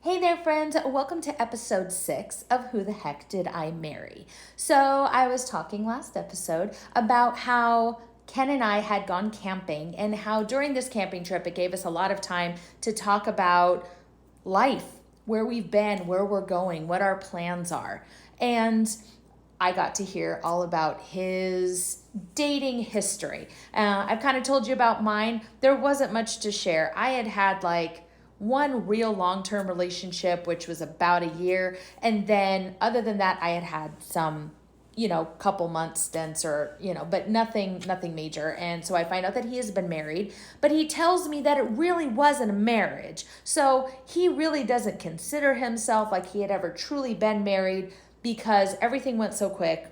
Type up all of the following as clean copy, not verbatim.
Hey there, friends. Welcome to episode 6 of Who the Heck Did I Marry? So, I was talking last episode about how Ken and I had gone camping and how during this camping trip it gave us a lot of time to talk about life, where we've been, where we're going, what our plans are. And I got to hear all about his dating history. I've kind of told you about mine. There wasn't much to share. I had like one real long-term relationship, which was about a year. And then other than that, I had some, couple months stints or, but nothing major. And so I find out that he has been married, but he tells me that it really wasn't a marriage. So he really doesn't consider himself like he had ever truly been married because everything went so quick.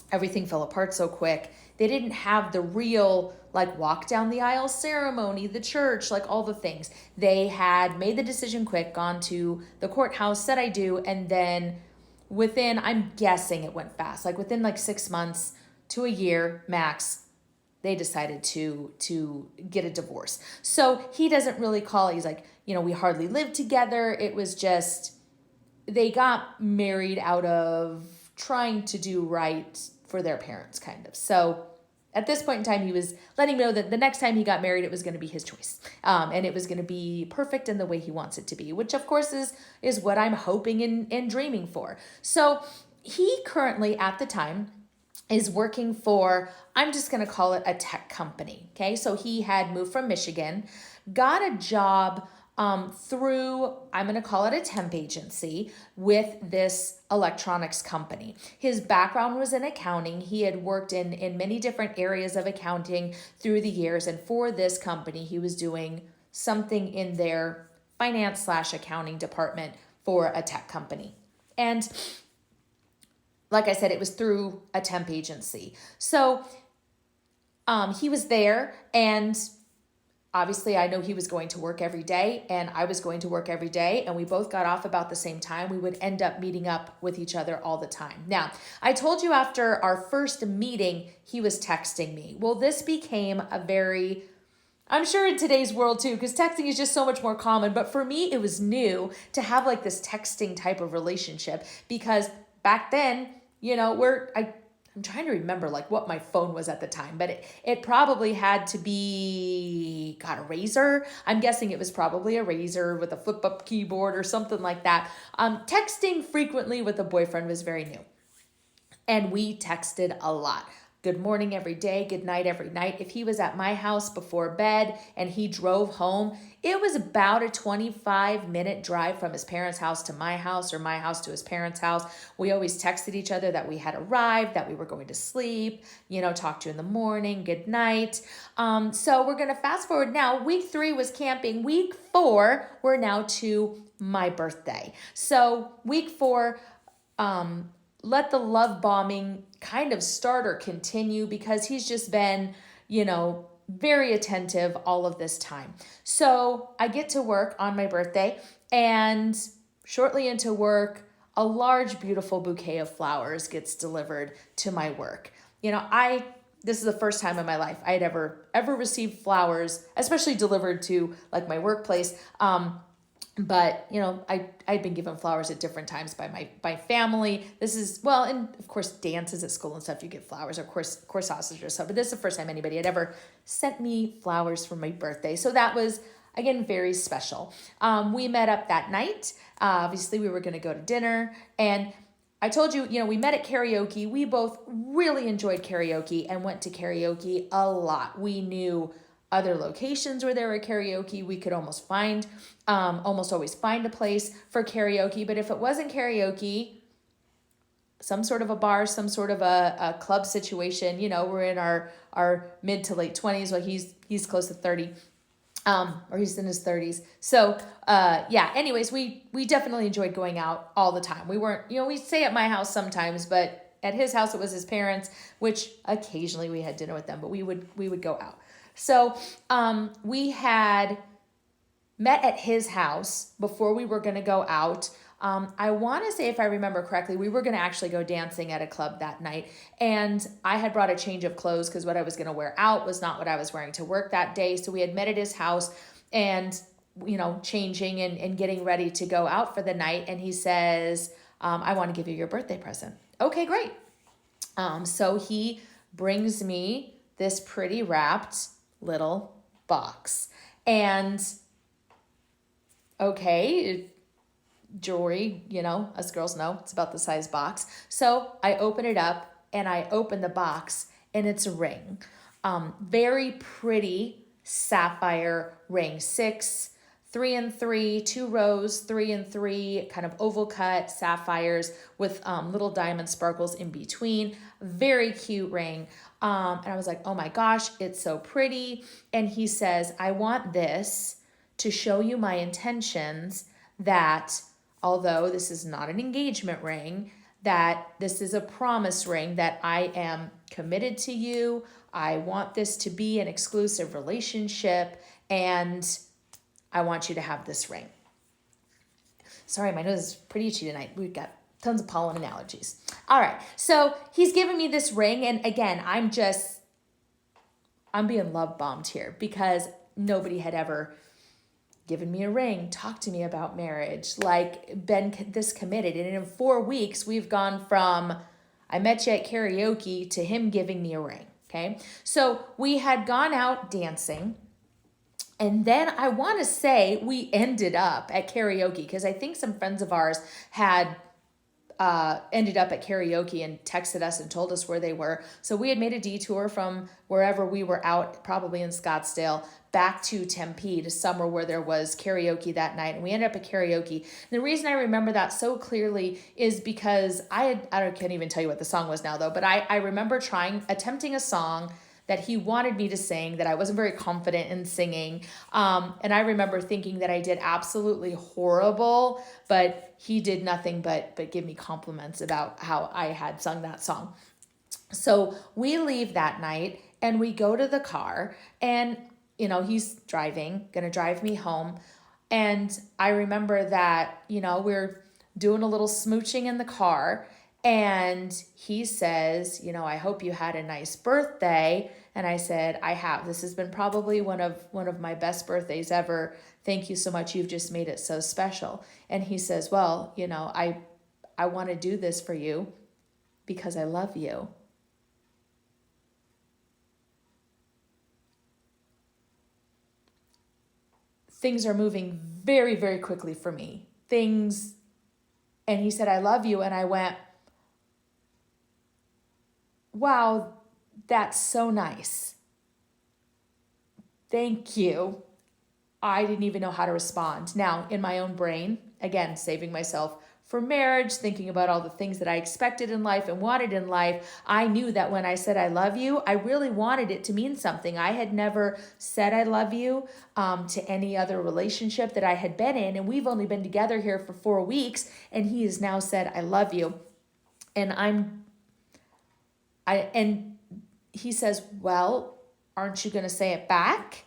Everything fell apart so quick. They didn't have the real like walk down the aisle ceremony, the church, like all the things. They had made the decision quick, gone to the courthouse, said I do, and then within, I'm guessing it went fast, like within like 6 months to a year max, they decided to get a divorce. So he doesn't really call it, he's like, we hardly lived together. It was just they got married out of trying to do right for their parents, kind of. So at this point in time, he was letting me know that the next time he got married, it was going to be his choice. And it was going to be perfect in the way he wants it to be, which of course is what I'm hoping and dreaming for. So he currently, at the time, is working for, I'm just going to call it a tech company. Okay. So he had moved from Michigan, got a job through, I'm going to call it a temp agency with this electronics company. His background was in accounting. He had worked in many different areas of accounting through the years. And for this company, he was doing something in their finance/accounting department for a tech company. And like I said, it was through a temp agency. So he was there, and obviously I know he was going to work every day and I was going to work every day, and we both got off about the same time. We would end up meeting up with each other all the time. Now, I told you after our first meeting, he was texting me. Well, this became a very, I'm sure in today's world too, because texting is just so much more common, but for me, it was new to have like this texting type of relationship because back then, I'm trying to remember like what my phone was at the time, but it probably had to be, God, a Razor. I'm guessing it was probably a Razor with a flip up keyboard or something like that. Texting frequently with a boyfriend was very new. And we texted a lot. Good morning every day, good night every night. If he was at my house before bed and he drove home, it was about a 25-minute drive from his parents' house to my house or my house to his parents' house. We always texted each other that we had arrived, that we were going to sleep, talk to you in the morning, good night. So we're going to fast forward now. Week 3 was camping. Week 4, we're now to my birthday. So week 4, let the love bombing kind of start or continue because he's just been, very attentive all of this time. So I get to work on my birthday, and shortly into work, a large, beautiful bouquet of flowers gets delivered to my work. This is the first time in my life I had ever received flowers, especially delivered to like my workplace. But I'd been given flowers at different times by my family. This is, well, and of course dances at school and stuff, you get flowers, of course sausage or stuff, but this is the first time anybody had ever sent me flowers for my birthday. So that was, again, very special. We met up that night. Obviously we were going to go to dinner, and I told you, we met at karaoke. We both really enjoyed karaoke and went to karaoke a lot. We knew other locations where there were karaoke. We could almost always find a place for karaoke. But if it wasn't karaoke, some sort of a bar, some sort of a club situation, we're in our mid to late 20s. Well, he's close to 30. Or he's in his 30s. So, anyways, we definitely enjoyed going out all the time. We weren't, we stay at my house sometimes, but at his house, it was his parents, which occasionally we had dinner with them, but we would go out. So, we had met at his house before we were going to go out. I want to say, if I remember correctly, we were going to actually go dancing at a club that night. And I had brought a change of clothes because what I was going to wear out was not what I was wearing to work that day. So we had met at his house, and changing and getting ready to go out for the night. And he says, I want to give you your birthday present. Okay, great. So he brings me this pretty wrapped little box. And okay, jewelry, us girls know it's about the size box. So I open it up and I open the box and it's a ring. Very pretty sapphire ring, 6, 3 and 3, 2 rows, 3 and 3, kind of oval cut sapphires with little diamond sparkles in between. Very cute ring. And I was like, oh my gosh, it's so pretty. And he says, I want this to show you my intentions that although this is not an engagement ring, that this is a promise ring, that I am committed to you. I want this to be an exclusive relationship, and I want you to have this ring. Sorry, my nose is pretty itchy tonight. We've got tons of pollen and allergies. All right, so he's giving me this ring, and again, I'm being love bombed here because nobody had ever given me a ring, talked to me about marriage, like been this committed. And in 4 weeks, we've gone from I met you at karaoke to him giving me a ring, okay? So we had gone out dancing, and then I want to say we ended up at karaoke because I think some friends of ours had ended up at karaoke and texted us and told us where they were. So we had made a detour from wherever we were out, probably in Scottsdale, back to Tempe to somewhere where there was karaoke that night. And we ended up at karaoke. And the reason I remember that so clearly is because I can't even tell you what the song was now though, but I remember attempting a song that he wanted me to sing that I wasn't very confident in singing. And I remember thinking that I did absolutely horrible, but he did nothing but give me compliments about how I had sung that song. So we leave that night and we go to the car, and he's driving, gonna drive me home. And I remember that, we're doing a little smooching in the car, and he says, I hope you had a nice birthday. And I said, I have. This has been probably one of my best birthdays ever. Thank you so much. You've just made it so special. And he says, well, I want to do this for you because I love you. Things are moving very, very quickly for me. And he said, I love you. And I went, wow, that's so nice. Thank you. I didn't even know how to respond. Now, in my own brain, again, saving myself for marriage, thinking about all the things that I expected in life and wanted in life, I knew that when I said I love you, I really wanted it to mean something. I had never said I love you to any other relationship that I had been in, and we've only been together here for 4 weeks, and he has now said I love you. And he says, well, aren't you going to say it back?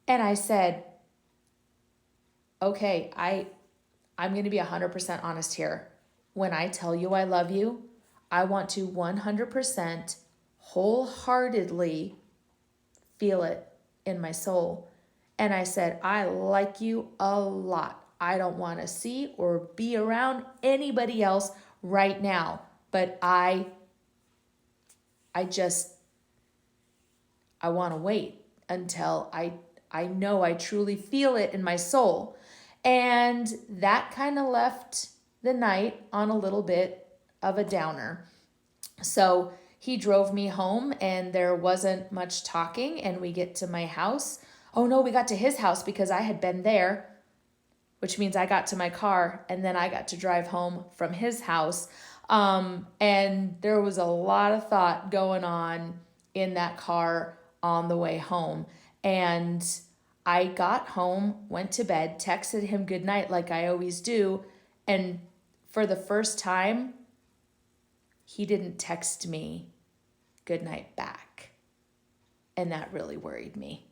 And I said, okay, I'm going to be 100% honest here. When I tell you I love you, I want to 100% wholeheartedly feel it in my soul. And I said, I like you a lot. I don't want to see or be around anybody else right now, but I want to wait until I know I truly feel it in my soul. And that kind of left the night on a little bit of a downer. So he drove me home and there wasn't much talking, and we get to my house. Oh no, we got to his house because I had been there, which means I got to my car and then I got to drive home from his house. And there was a lot of thought going on in that car on the way home. And I got home, went to bed, texted him goodnight like I always do. And for the first time, he didn't text me goodnight back. And that really worried me.